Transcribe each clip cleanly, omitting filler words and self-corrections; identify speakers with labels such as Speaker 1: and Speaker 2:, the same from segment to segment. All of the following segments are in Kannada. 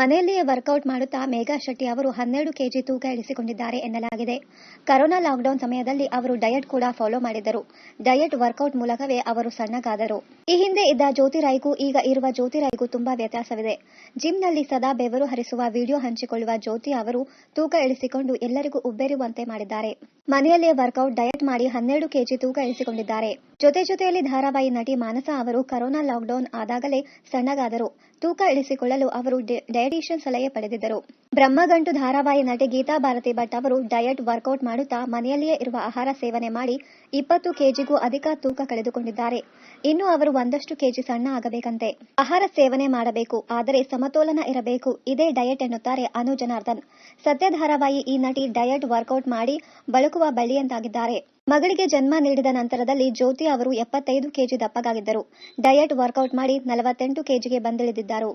Speaker 1: ಮನೆಯಲ್ಲಿಯೇ ವರ್ಕೌಟ್ ಮಾಡುತ್ತಾ ಮೇಘಾ ಶೆಟ್ಟಿ ಅವರು 12 ಕೆಜಿ ತೂಕ ಇಳಿಸಿಕೊಂಡಿದ್ದಾರೆ ಎನ್ನಲಾಗಿದೆ. ಕರೋನಾ ಲಾಕ್ಡೌನ್ ಸಮಯದಲ್ಲಿ ಅವರು ಡಯಟ್ ಕೂಡ ಫಾಲೋ ಮಾಡಿದ್ದರು. ಡಯಟ್ ವರ್ಕೌಟ್ ಮೂಲಕವೇ ಅವರು ಸಣ್ಣಗಾದರು. ಈ ಹಿಂದೆ ಇದ್ದ ಜ್ಯೋತಿರಾಯ್ಗೂ ಈಗ ಇರುವ ಜ್ಯೋತಿರಾಯ್ಗೂ ತುಂಬಾ ವ್ಯತ್ಯಾಸವಿದೆ. ಜಿಮ್ನಲ್ಲಿ ಸದಾ ಬೆವರು ಹರಿಸುವ ವಿಡಿಯೋ ಹಂಚಿಕೊಳ್ಳುವ ಜ್ಯೋತಿ ಅವರು ತೂಕ ಇಳಿಸಿಕೊಂಡು ಎಲ್ಲರಿಗೂ ಉಬ್ಬೆರುವಂತೆ ಮಾಡಿದ್ದಾರೆ. ಮನೆಯಲ್ಲೇ ವರ್ಕೌಟ್ ಡಯಟ್ ಮಾಡಿ 12 ಕೆಜಿ ತೂಕ ಇಳಿಸಿಕೊಂಡಿದ್ದಾರೆ. ಜೊತೆಯಲ್ಲಿ ಧಾರಾವಾಹಿ ನಟಿ ಮಾನಸ ಅವರು ಕರೋನಾ ಲಾಕ್ಡೌನ್ ಆದಾಗಲೇ ಸಣ್ಣಗಾದರು. ತೂಕ ಇಳಿಸಿಕೊಳ್ಳಲು ಅವರು ಡಯಟಿಷಿಯನ್ ಸಲಹೆ ಪಡೆದಿದ್ದರು. ಬ್ರಹ್ಮಗಂಟು ಧಾರಾವಾಹಿ ನಟಿ ಗೀತಾ ಭಾರತಿ ಭಟ್ ಅವರು ಡಯಟ್ ವರ್ಕೌಟ್ ಮಾಡುತ್ತಾ ಮನೆಯಲ್ಲಿಯೇ ಇರುವ ಆಹಾರ ಸೇವನೆ ಮಾಡಿ 20 ಕೆಜಿಗೂ ಅಧಿಕ ತೂಕ ಕಳೆದುಕೊಂಡಿದ್ದಾರೆ. ಇನ್ನು ಅವರು ಒಂದಷ್ಟು ಕೆಜಿ ಸಣ್ಣ ಆಗಬೇಕಂತೆ. ಆಹಾರ ಸೇವನೆ ಮಾಡಬೇಕು, ಆದರೆ ಸಮತೋಲನ ಇರಬೇಕು, ಇದೇ ಡಯಟ್ ಎನ್ನುತ್ತಾರೆ ಅನು ಜನಾರ್ದನ್. ಸದ್ಯ ಧಾರಾವಾಹಿ ಈ ನಟಿ ಡಯಟ್ ವರ್ಕೌಟ್ ಮಾಡಿ ಬಳುಕುವ ಬಳ್ಳಿಯಂತಾಗಿದ್ದಾರೆ. ಮಗಳಿಗೆ ಜನ್ಮ ನೀಡಿದ ನಂತರದಲ್ಲಿ ಜ್ಯೋತಿ ಅವರು 75 ಕೆಜಿ ದಪ್ಪಗಾಗಿದ್ದರು. ಡಯಟ್ ವರ್ಕೌಟ್ ಮಾಡಿ 48 ಕೆಜಿಗೆ ಬಂದಿಳಿದಿದ್ದರು.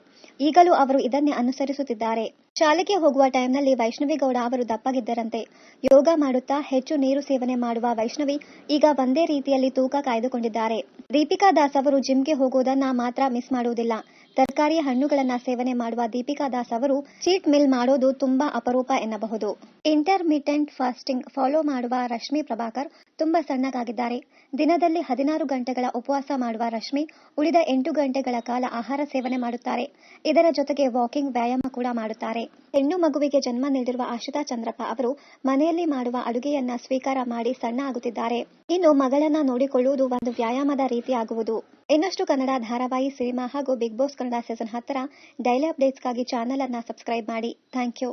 Speaker 1: ಈಗಲೂ ಅವರು ಇದನ್ನೇ ಅನುಸರಿಸುತ್ತಿದ್ದಾರೆ. ಶಾಲೆಗೆ ಹೋಗುವ ಟೈಮ್ನಲ್ಲಿ ವೈಷ್ಣವಿ ಗೌಡ ಅವರು ದಪ್ಪಗಿದ್ದರಂತೆ. ಯೋಗ ಮಾಡುತ್ತಾ ಹೆಚ್ಚು ನೀರು ಸೇವನೆ ಮಾಡುವ ವೈಷ್ಣವಿ ಈಗ ಒಂದೇ ರೀತಿಯಲ್ಲಿ ತೂಕ ಕಾಯ್ದುಕೊಂಡಿದ್ದಾರೆ. ದೀಪಿಕಾ ದಾಸ್ ಅವರು ಜಿಮ್ಗೆ ಹೋಗೋದನ್ನ ಮಾತ್ರ ಮಿಸ್ ಮಾಡುವುದಿಲ್ಲ. ತರಕಾರಿ ಹಣ್ಣುಗಳನ್ನ ಸೇವನೆ ಮಾಡುವ ದೀಪಿಕಾ ದಾಸ್ ಅವರು ಚೀಟ್ ಮೀಲ್ ಮಾಡೋದು ತುಂಬಾ ಅಪರೂಪ ಎನ್ನಬಹುದು. ಇಂಟರ್ಮಿಟೆಂಟ್ ಫಾಸ್ಟಿಂಗ್ ಫಾಲೋ ಮಾಡುವ ರಶ್ಮಿ ಪ್ರಭಾಕರ್ ತುಂಬಾ ಸಣ್ಣಗಾಗಿದ್ದಾರೆ. ದಿನದಲ್ಲಿ 16 ಗಂಟೆಗಳ ಉಪವಾಸ ಮಾಡುವ ರಶ್ಮಿ ಉಳಿದ 8 ಗಂಟೆಗಳ ಕಾಲ ಆಹಾರ ಸೇವನೆ ಮಾಡುತ್ತಾರೆ. ಇದರ ಜೊತೆಗೆ ವಾಕಿಂಗ್, ವ್ಯಾಯಾಮ ಕೂಡ ಮಾಡುತ್ತಾರೆ. ಹೆಣ್ಣು ಮಗುವಿಗೆ ಜನ್ಮ ನೀಡಿರುವ ಆಶಿತಾ ಚಂದ್ರಪ್ಪ ಅವರು ಮನೆಯಲ್ಲಿ ಮಾಡುವ ಅಡುಗೆಯನ್ನ ಸ್ವೀಕಾರ ಮಾಡಿ ಸಣ್ಣ ಆಗುತ್ತಿದ್ದಾರೆ. ಇನ್ನು ಮಗಳನ್ನ ನೋಡಿಕೊಳ್ಳುವುದು ಒಂದು ವ್ಯಾಯಾಮದ ರೀತಿ ಆಗುವುದು. ಇನ್ನಷ್ಟು ಕನ್ನಡ ಧಾರಾವಾಹಿ, ಸಿನಿಮಾ ಹಾಗೂ ಬಿಗ್ ಬಾಸ್ ಕನ್ನಡ ಸೀಸನ್ 10ರ ಡೈಲಿ ಅಪ್ಡೇಟ್ಸ್ಗಾಗಿ ಚಾನೆಲ್ ಅನ್ನ ಸಬ್ಸ್ಕ್ರೈಬ್ ಮಾಡಿ. Thank you.